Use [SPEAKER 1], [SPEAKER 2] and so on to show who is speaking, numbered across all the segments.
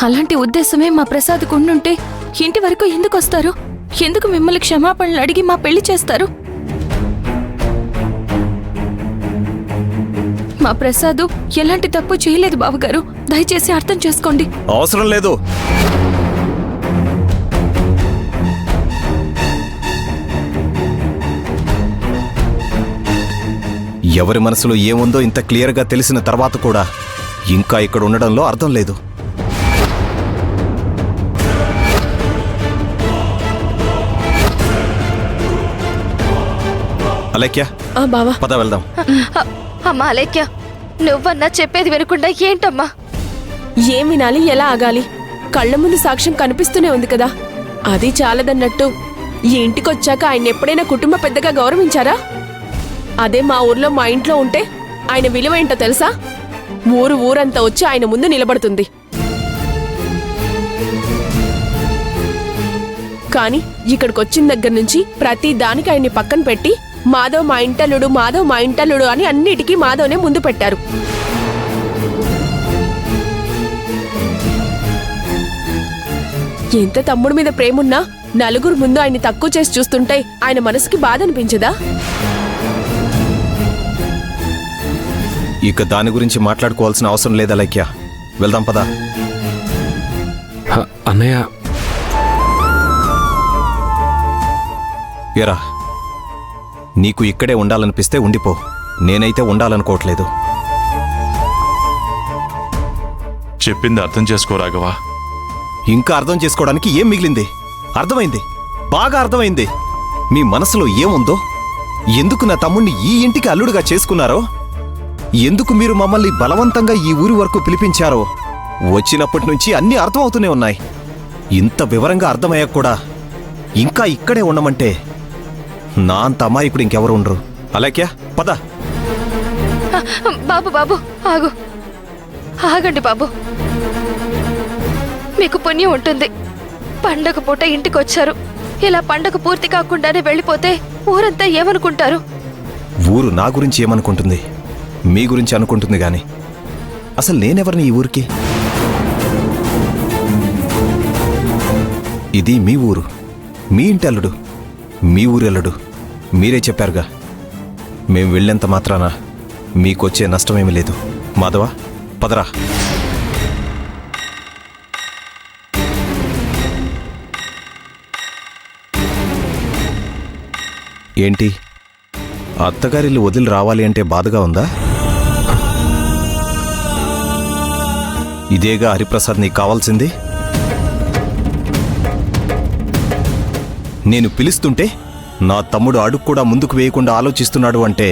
[SPEAKER 1] అలాంటి ఉద్దేశమే మా ప్రసాద్కు ఉండుంటే ఇంటి వరకు ఎందుకు వస్తారు? ఎందుకు మిమ్మల్ని క్షమాపణలు అడిగి మా పెళ్లి చేస్తారు? మా ప్రసాదు ఎలాంటి తప్పు చేయలేదు బావగారు, దయచేసి అర్థం చేసుకోండి.
[SPEAKER 2] అవసరం లేదు. ఎవరి మనసులో ఏముందో ఇంత క్లియర్గా తెలిసిన తర్వాత కూడా ఇంకా ఇక్కడ ఉండడంలో అర్థం లేదు. అలేఖ్య,
[SPEAKER 1] బావా
[SPEAKER 2] పద వెళ్దాం.
[SPEAKER 3] అమ్మా అలేఖ్య, నువ్వన్నా చెప్పేది వినకుండా ఏంటమ్మా?
[SPEAKER 4] ఏం వినాలి, ఎలా ఆగాలి? కళ్ల ముందు సాక్ష్యం కనిపిస్తూనే ఉంది కదా. అది చాలదన్నట్టు ఈ ఇంటికొచ్చాక ఆయన ఎప్పుడైనా కుటుంబ పెద్దగా గౌరవించారా? అదే మా ఊర్లో మా ఇంట్లో ఉంటే ఆయన విలువ ఏంటో తెలుసా? ఊరంతా వచ్చి ఆయన ముందు నిలబడుతుంది. కాని ఇక్కడికొచ్చిన దగ్గర నుంచి ప్రతి దానికి ఆయన్ని పక్కన పెట్టి మాధవ్ మా ఇంటల్లుడు, మాధవ్ మా ఇంటల్లుడు అని అన్నిటికీ మాధవ్నే ముందు పెట్టారు. ఎంత తమ్ముడి మీద ప్రేమున్నా నలుగురు ముందు ఆయన్ని తక్కువ చేసి చూస్తుంటే ఆయన మనసుకి బాధ అనిపించదా?
[SPEAKER 2] ఇక దాని గురించి మాట్లాడుకోవాల్సిన అవసరం లేదా లైక్య, వెళ్దాం పదా.
[SPEAKER 5] అన్నయ్య,
[SPEAKER 2] ఎరా, నీకు ఇక్కడే ఉండాలనిపిస్తే ఉండిపో. నేనైతే ఉండాలనుకోవట్లేదు.
[SPEAKER 6] చెప్పింది అర్థం చేసుకో రాఘవా.
[SPEAKER 2] ఇంకా అర్థం చేసుకోవడానికి ఏం మిగిలింది? అర్థమైంది, బాగా అర్థమైంది. మీ మనసులో ఏముందో, ఎందుకు నా తమ్ముణ్ణి ఈ ఇంటికి అల్లుడుగా చేసుకున్నారో, ఎందుకు మీరు మమ్మల్ని బలవంతంగా ఈ ఊరి వరకు పిలిపించారో వచ్చినప్పటి నుంచి అన్నీ అర్థమవుతూనే ఉన్నాయి. ఇంత వివరంగా అర్థమయ్యాక కూడా ఇంకా ఇక్కడే ఉండమంటే నా అంత అమాయకుడు ఇంకెవరు ఉండరు. అలాగే పద.
[SPEAKER 3] బాబు బాబు ఆగు, ఆగండి బాబు. మీకు పుణ్యం ఉంటుంది. పండగ పూట ఇంటికొచ్చారు. ఇలా పండగ పూర్తి కాకుండానే వెళ్ళిపోతే ఊరంతా ఏమనుకుంటారు?
[SPEAKER 2] ఊరు నా గురించి ఏమనుకుంటుంది? మీ గురించి అనుకుంటుంది గాని అసలు నేనెవరిని ఈ ఊరికి? ఇది మీ ఊరు, మీ ఇంటి అల్లుడు, మీ ఊరెల్లుడు. మీరే చెప్పారుగా, మేం వెళ్ళేంత మాత్రాన మీకొచ్చే నష్టమేమీ లేదు. మాధవ, పదరా. ఏంటి, అత్తగారిల్లు వదిలి రావాలి అంటే బాధగా ఉందా? ఇదేగా హరిప్రసాద్ నీకు కావాల్సింది? నేను పిలుస్తుంటే నా తమ్ముడు అడుగు కూడా ముందుకు వేయకుండా ఆలోచిస్తున్నాడు అంటే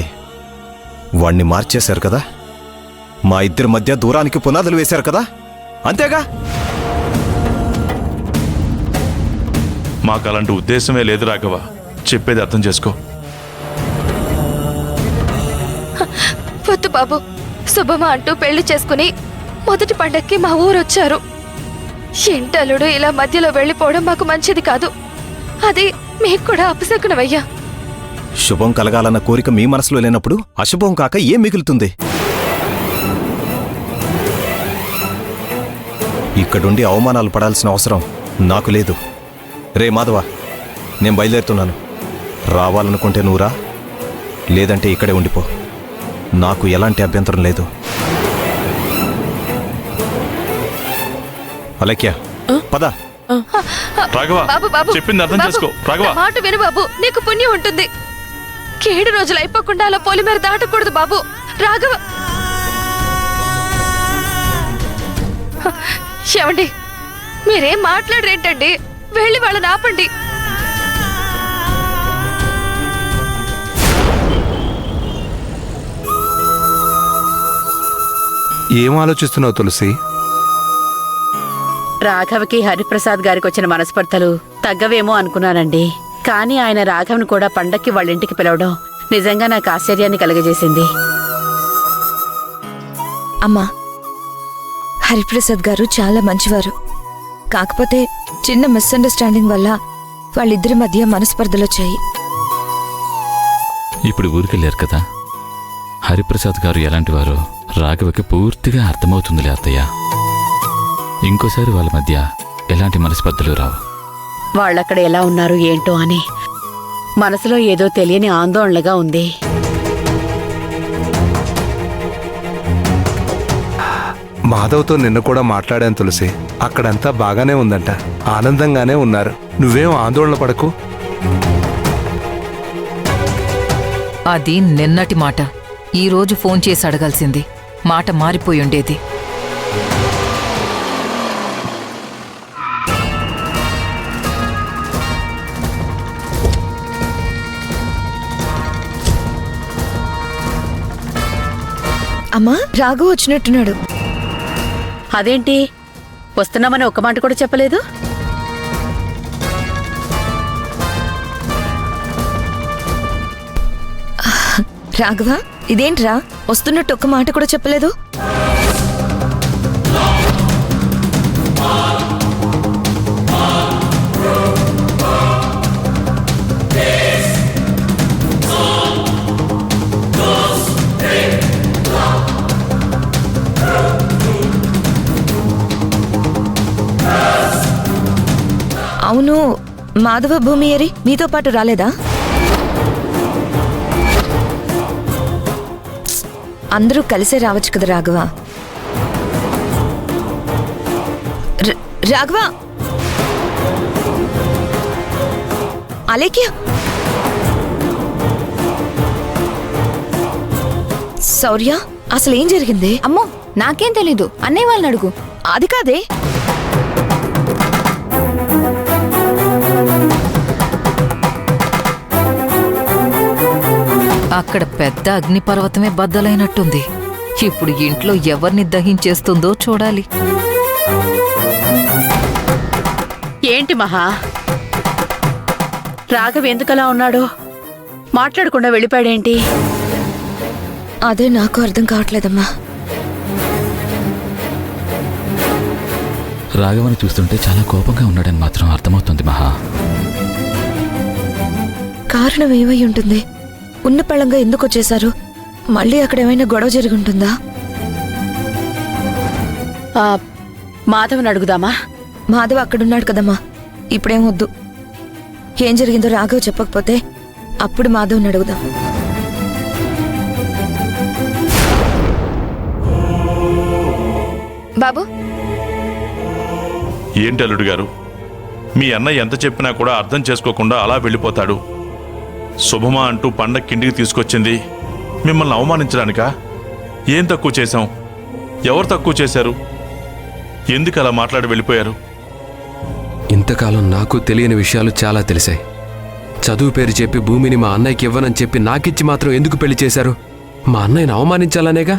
[SPEAKER 2] వాణ్ణి మార్చేశారు కదా. మా ఇద్దరి మధ్య దూరానికి పునాదులు వేశారు కదా, అంతేగా?
[SPEAKER 6] మాకు అలాంటి ఉద్దేశమే లేదు రాఘవ. చెప్పేది అర్థం చేసుకో.
[SPEAKER 3] వద్దు బాబు, శుభమా అంటూ పెళ్లి చేసుకుని మొదటి పండక్కి మా ఊరొచ్చారు. ఇంటల్లుడు ఇలా మధ్యలో వెళ్ళిపోవడం మాకు మంచిది కాదు. అది మీకు కూడా అపశకునమయ్యా.
[SPEAKER 2] శుభం కలగాలన్న కోరిక మీ మనసులో లేనప్పుడు అశుభం కాక ఏం మిగులుతుంది? ఇక్కడుండి అవమానాలు పడాల్సిన అవసరం నాకు లేదు. రే మాధవ, నేను బయలుదేరుతున్నాను. రావాలనుకుంటే నువ్వురా, లేదంటే ఇక్కడే ఉండిపో. నాకు ఎలాంటి అభ్యంతరం లేదు. అలక్య, పద.
[SPEAKER 6] రాఘవ, చెప్పింది అర్థం చేసుకో. రాఘవ,
[SPEAKER 3] మాట విను బాబు, నీకు పుణ్యం ఉంటుంది. 7 రోజులు అయిపోకుండా అలా పొలిమేర దాటకూడదు బాబు. రాఘవ, ఏమండి, మీరేం మాట్లాడరేంటండి? వెళ్ళి వాళ్ళని ఆపండి.
[SPEAKER 5] ఏం ఆలోచిస్తున్నావు తులసి?
[SPEAKER 7] రాఘవకి హరిప్రసాద్ గారికి వచ్చిన మనస్పర్ధలు తగ్గవేమో అనుకున్నానండి. కానీ ఆయన రాఘవ్ని కూడా పండక్కి వాళ్ళ ఇంటికి పిలవడం నిజంగా నాకు ఆశ్చర్యాన్ని కలుగజేసింది.
[SPEAKER 1] అమ్మా, హరిప్రసాద్ గారు చాలా మంచివారు. కాకపోతే చిన్న మిస్అండర్స్టాండింగ్ వల్ల వాళ్ళిద్దరి మధ్య మనస్పర్ధలొచ్చాయి.
[SPEAKER 8] ఇప్పుడు ఊరికెళ్ళారు కదా, హరిప్రసాద్ గారు ఎలాంటివారో రాఘవకి పూర్తిగా అర్థమవుతుందిలే అత్తయ్య. ఇంకోసారి వాళ్ళ మధ్య ఎలాంటి మనస్పర్ధలు రావు.
[SPEAKER 7] వాళ్ళక్కడ ఎలా ఉన్నారు ఏంటో అని మనసులో ఏదో తెలియని ఆందోళనగా ఉంది.
[SPEAKER 5] మాధవ్తో నిన్న కూడా మాట్లాడాను తులసి. అక్కడంతా బాగానే ఉందంట, ఆనందంగానే ఉన్నారు. నువ్వేం ఆందోళన పడకు.
[SPEAKER 9] అది నిన్నటి మాట. ఈరోజు ఫోన్ చేసి అడగాల్సింది. మాట మారిపోయి ఉండేది.
[SPEAKER 3] అమ్మా, రాఘు వచ్చినట్టున్నాడు.
[SPEAKER 7] అదేంటి వస్తున్నామని ఒక్క మాట కూడా చెప్పలేదు?
[SPEAKER 3] రాఘవ, ఇదేంట్రా వస్తున్నట్టు ఒక్క మాట కూడా చెప్పలేదు? అవును, మాధవ భూమియరి మీతో పాటు రాలేదా? అందరూ కలిసే రావచ్చు కదా రాఘవ. రాఘవ, అలేఖ్య, శౌర్య, అసలు ఏం జరిగింది?
[SPEAKER 1] అమ్మో, నాకేం తెలీదు. అన్నయ్య వాళ్ళని అడుగు.
[SPEAKER 3] అది కాదే.
[SPEAKER 9] అక్కడ పెద్ద అగ్నిపర్వతమే బద్దలైనట్టుంది. ఇప్పుడు ఇంట్లో ఎవరిని దహించేస్తుందో చూడాలి.
[SPEAKER 7] ఏంటి మహా, రాఘవ్ ఎందుకలా ఉన్నాడు? మాట్లాడకుండా వెళ్ళిపోయాడేంటి?
[SPEAKER 3] అదే నాకు అర్థం కావట్లేదమ్మా.
[SPEAKER 8] రాఘవని చూస్తుంటే చాలా కోపంగా ఉన్నాడని మాత్రం అర్థమవుతుంది మహా.
[SPEAKER 3] కారణం ఏమై ఉంటుంది? ఉన్న పళ్ళంగా ఎందుకు వచ్చేశారు? మళ్ళీ అక్కడ ఏమైనా గొడవ జరిగి ఉంటుందా?
[SPEAKER 7] మాధవ్ని అడుగుదామా?
[SPEAKER 3] మాధవ్ అక్కడున్నాడు కదమ్మా. ఇప్పుడేం వద్దు. ఏం జరిగిందో రాఘవ్ చెప్పకపోతే అప్పుడు మాధవ్ని అడుగుదాం. బాబు,
[SPEAKER 6] ఏంటి అల్లుడు గారు, మీ అన్నయ్య ఎంత చెప్పినా కూడా అర్థం చేసుకోకుండా అలా వెళ్ళిపోతాడు. శుభమా అంటూ పండక్కింటికి తీసుకొచ్చింది మిమ్మల్ని అవమానించడానికా? ఏం తక్కువ చేశాం? ఎవరు తక్కువ చేశారు? ఎందుకు అలా మాట్లాడి వెళ్ళిపోయారు?
[SPEAKER 10] ఇంతకాలం నాకు తెలియని విషయాలు చాలా తెలిసాయి. చదువు పేరు చెప్పి భూమిని మా అన్నయ్యకి ఇవ్వనని చెప్పి నాకిచ్చి మాత్రం ఎందుకు పెళ్లి చేశారు? మా అన్నయ్యని అవమానించాలనేగా.